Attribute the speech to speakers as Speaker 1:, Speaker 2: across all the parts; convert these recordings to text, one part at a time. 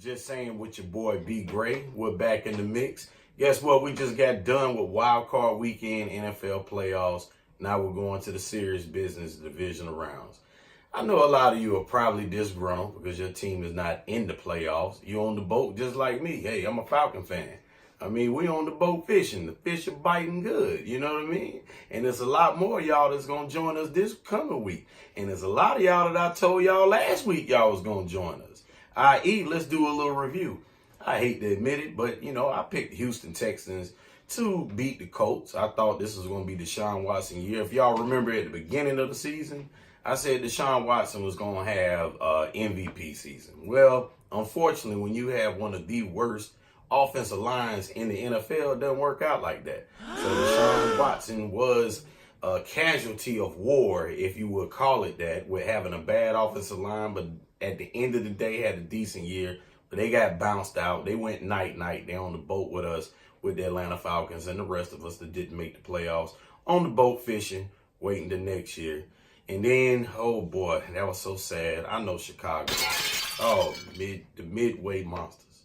Speaker 1: Just Saying with your boy B Gray. We're back in the mix. Guess what? We just got done with Wild Card Weekend NFL playoffs. Now we're going to the serious business divisional rounds. I know a lot of you are probably disgruntled because your team is not in the playoffs. You're on the boat just like me. Hey, I'm a Falcon fan. I mean, we on the boat fishing. The fish are biting good. You know what I mean? And there's a lot more of y'all that's going to join us this coming week. And there's a lot of y'all that I told y'all last week y'all was going to join us. I.e., let's do a little review. I hate to admit it, but, I picked the Houston Texans to beat the Colts. I thought this was going to be Deshaun Watson year. If y'all remember at the beginning of the season, I said Deshaun Watson was going to have MVP season. Well, unfortunately, when you have one of the worst offensive lines in the NFL, it doesn't work out like that. So Deshaun Watson was a casualty of war, if you would call it that, with having a bad offensive line, but at the end of the day had a decent year. But they got bounced out. They went night-night. They're on the boat with us, with the Atlanta Falcons and the rest of us that didn't make the playoffs, on the boat fishing, waiting the next year. And then, oh boy, that was so sad. I know Chicago. Oh, the Midway Monsters.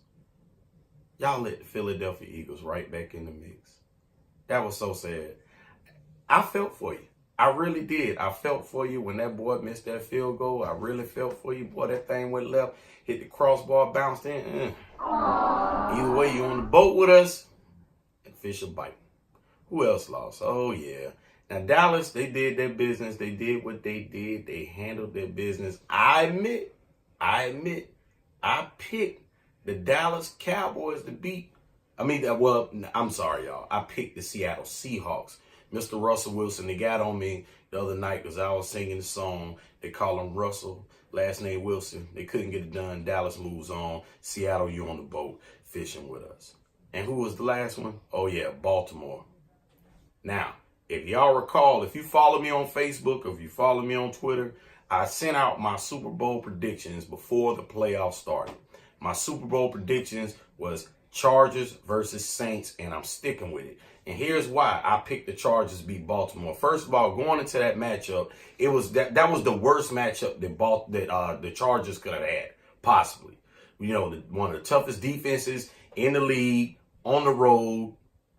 Speaker 1: Y'all let the Philadelphia Eagles right back in the mix. That was so sad. I felt for you. I really did. I felt for you when that boy missed that field goal. I really felt for you. Boy, that thing went left, hit the crossbar, bounced in. Either way, you on the boat with us, and fish are biting. Who else lost? Oh, yeah. Now, Dallas, they did their business. They did what they did. They handled their business. I admit, I picked the Dallas Cowboys to beat. I'm sorry, y'all. I picked the Seattle Seahawks. Mr. Russell Wilson, they got on me the other night because I was singing the song. They call him Russell, last name Wilson. They couldn't get it done. Dallas moves on. Seattle, you on the boat fishing with us. And who was the last one? Oh, yeah, Baltimore. Now, if y'all recall, if you follow me on Facebook or if you follow me on Twitter, I sent out my Super Bowl predictions before the playoffs started. My Super Bowl predictions was Chargers versus Saints, and I'm sticking with it. And here's why I picked the Chargers to beat Baltimore. First of all, going into that matchup, it was that was the worst matchup that the Chargers could have had, possibly. One of the toughest defenses in the league, on the road,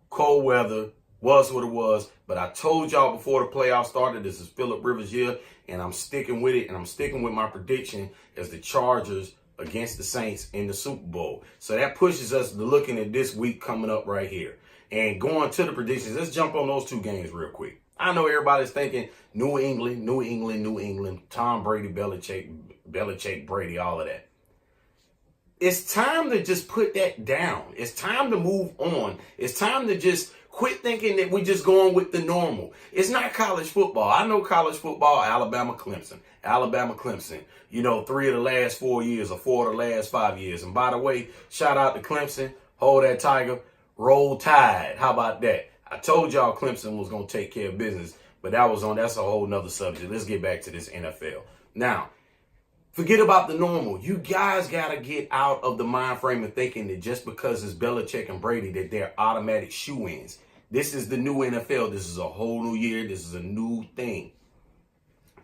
Speaker 1: cold weather, was what it was. But I told y'all before the playoffs started, this is Phillip Rivers' year, and I'm sticking with it, and I'm sticking with my prediction as the Chargers against the Saints in the Super Bowl. So that pushes us to looking at this week coming up right here. And going to the predictions, let's jump on those two games real quick. I know everybody's thinking New England, Tom Brady, Belichick, Brady, all of that. It's time to just put that down. It's time to move on. It's time to just quit thinking that we're just going with the normal. It's not college football. I know college football, Alabama, Clemson. 3 of the last 4 years or 4 of the last 5 years. And by the way, shout out to Clemson. Hold that tiger. Roll Tide. How about that? I told y'all Clemson was going to take care of business, but that's a whole nother subject. Let's get back to this NFL. Now, forget about the normal. You guys got to get out of the mind frame of thinking that just because it's Belichick and Brady that they're automatic shoo-ins. This is the new NFL. This is a whole new year. This is a new thing.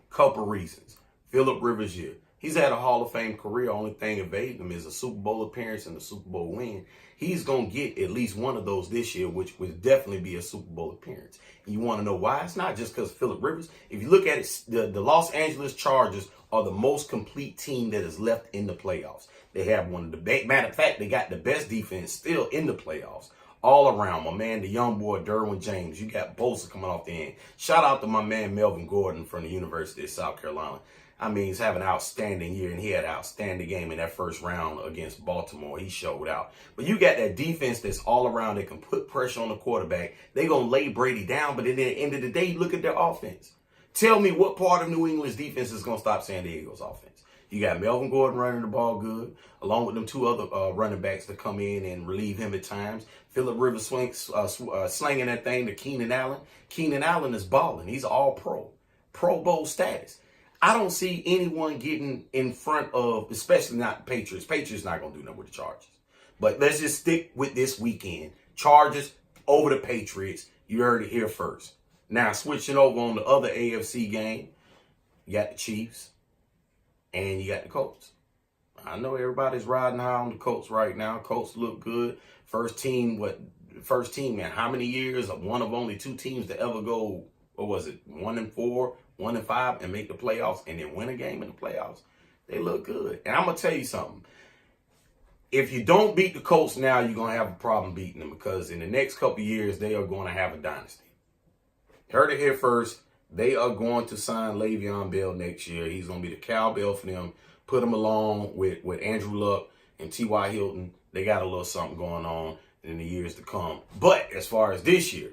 Speaker 1: Couple reasons. Phillip Rivers' year. He's had a Hall of Fame career. Only thing evading him is a Super Bowl appearance and a Super Bowl win. He's going to get at least one of those this year, which would definitely be a Super Bowl appearance. And you want to know why? It's not just because Phillip Rivers. If you look at it, the Los Angeles Chargers are the most complete team that is left in the playoffs. They have one of the best. Matter of fact, they got the best defense still in the playoffs. All around, my man, the young boy, Derwin James. You got Bosa coming off the end. Shout out to my man, Melvin Gordon from the University of South Carolina. He's having an outstanding year, and he had an outstanding game in that first round against Baltimore. He showed out. But you got that defense that's all around that can put pressure on the quarterback. They're going to lay Brady down, but at the end of the day, look at their offense. Tell me what part of New England's defense is going to stop San Diego's offense. You got Melvin Gordon running the ball good, along with them two other running backs to come in and relieve him at times. Phillip Rivers slinging that thing to Keenan Allen. Keenan Allen is balling. He's all Pro Bowl status. I don't see anyone getting in front of, especially not the Patriots. Patriots not going to do nothing with the Chargers. But let's just stick with this weekend. Chargers over the Patriots. You heard it here first. Now, switching over on the other AFC game, you got the Chiefs and you got the Colts. I know everybody's riding high on the Colts right now. Colts look good. First team, man, how many years? One of only two teams to ever go, what was it, 1-4, 1-5, and make the playoffs and then win a game in the playoffs. They look good. And I'm going to tell you something. If you don't beat the Colts now, you're going to have a problem beating them, because in the next couple of years, they are going to have a dynasty. Heard it here first. They are going to sign Le'Veon Bell next year. He's going to be the cowbell for them. Put him along with Andrew Luck and T.Y. Hilton. They got a little something going on in the years to come. But as far as this year,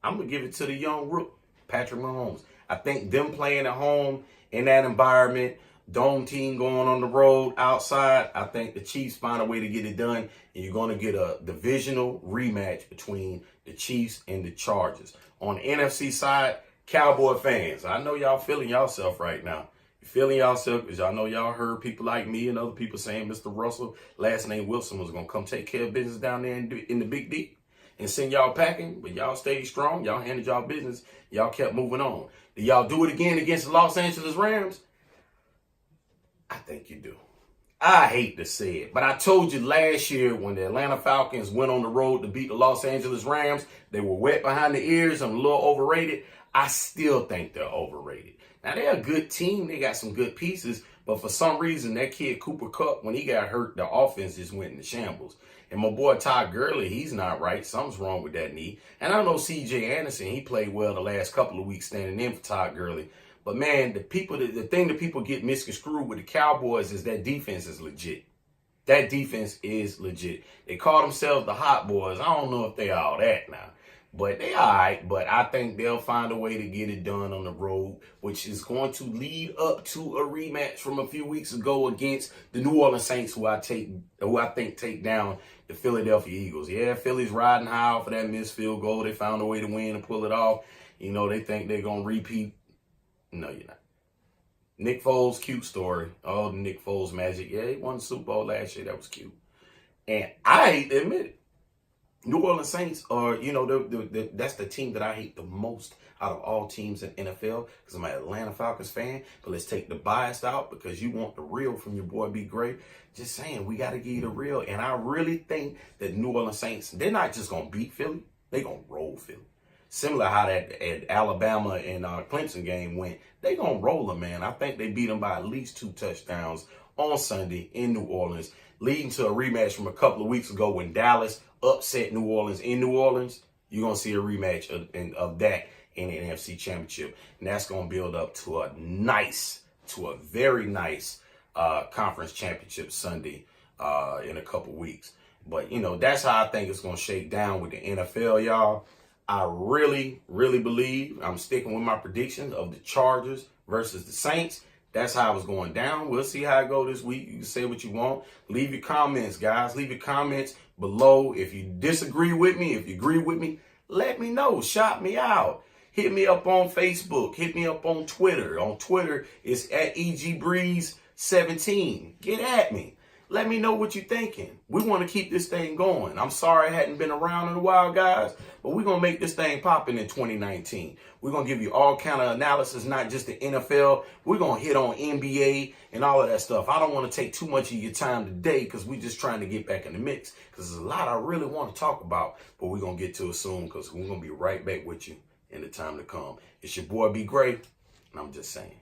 Speaker 1: I'm going to give it to the young rook, Patrick Mahomes. I think them playing at home in that environment, dome team going on the road outside, I think the Chiefs find a way to get it done, and you're going to get a divisional rematch between the Chiefs and the Chargers. On the NFC side, Cowboy fans, I know y'all feeling yourself right now. You're feeling yourself because y'all know y'all heard people like me and other people saying Mr. Russell, last name Wilson, was going to come take care of business down there in the Big D and send y'all packing, but y'all stayed strong. Y'all handled y'all business. Y'all kept moving on. Did y'all do it again against the Los Angeles Rams? I think you do. I hate to say it, but I told you last year when the Atlanta Falcons went on the road to beat the Los Angeles Rams, they were wet behind the ears and a little overrated. I still think they're overrated. Now, they're a good team. They got some good pieces, but for some reason, that kid Cooper Kupp, when he got hurt, the offense just went into shambles. And my boy Todd Gurley, he's not right. Something's wrong with that knee. And I know C.J. Anderson, he played well the last couple of weeks standing in for Todd Gurley. But, man, the thing that people get misconstrued with the Cowboys is that defense is legit. That defense is legit. They call themselves the Hot Boys. I don't know if they all that now. But they all right. But I think they'll find a way to get it done on the road, which is going to lead up to a rematch from a few weeks ago against the New Orleans Saints, who I think take down the Philadelphia Eagles. Yeah, Philly's riding high for that missed field goal. They found a way to win and pull it off. You know, they think they're going to repeat. No, you're not. Nick Foles, cute story. Oh, the Nick Foles magic. Yeah, he won the Super Bowl last year. That was cute. And I hate to admit it. New Orleans Saints are, you know, that's the team that I hate the most out of all teams in NFL, because I'm an Atlanta Falcons fan. But let's take the bias out, because you want the real from your boy B. Gray. Just saying, we got to give you the real. And I really think that New Orleans Saints, they're not just going to beat Philly. They're going to roll Philly. Similar how that Alabama and Clemson game went. They going to roll them, man. I think they beat them by at least 2 touchdowns on Sunday in New Orleans, leading to a rematch from a couple of weeks ago when Dallas upset New Orleans in New Orleans. You're going to see a rematch of that in the NFC Championship. And that's going to build up to a very nice conference championship Sunday in a couple weeks. But, you know, that's how I think it's going to shake down with the NFL, y'all. I really, really believe I'm sticking with my predictions of the Chargers versus the Saints. That's how it's going down. We'll see how it goes this week. You can say what you want. Leave your comments, guys. Leave your comments below. If you disagree with me, if you agree with me, let me know. Shout me out. Hit me up on Facebook. Hit me up on Twitter. On Twitter, it's at EGBreeze17. Get at me. Let me know what you're thinking. We want to keep this thing going. I'm sorry I hadn't been around in a while, guys, but we're going to make this thing popping in 2019. We're going to give you all kind of analysis, not just the NFL. We're going to hit on NBA and all of that stuff. I don't want to take too much of your time today, because we're just trying to get back in the mix, because there's a lot I really want to talk about, but we're going to get to it soon, because we're going to be right back with you in the time to come. It's your boy B. Gray, and I'm just saying.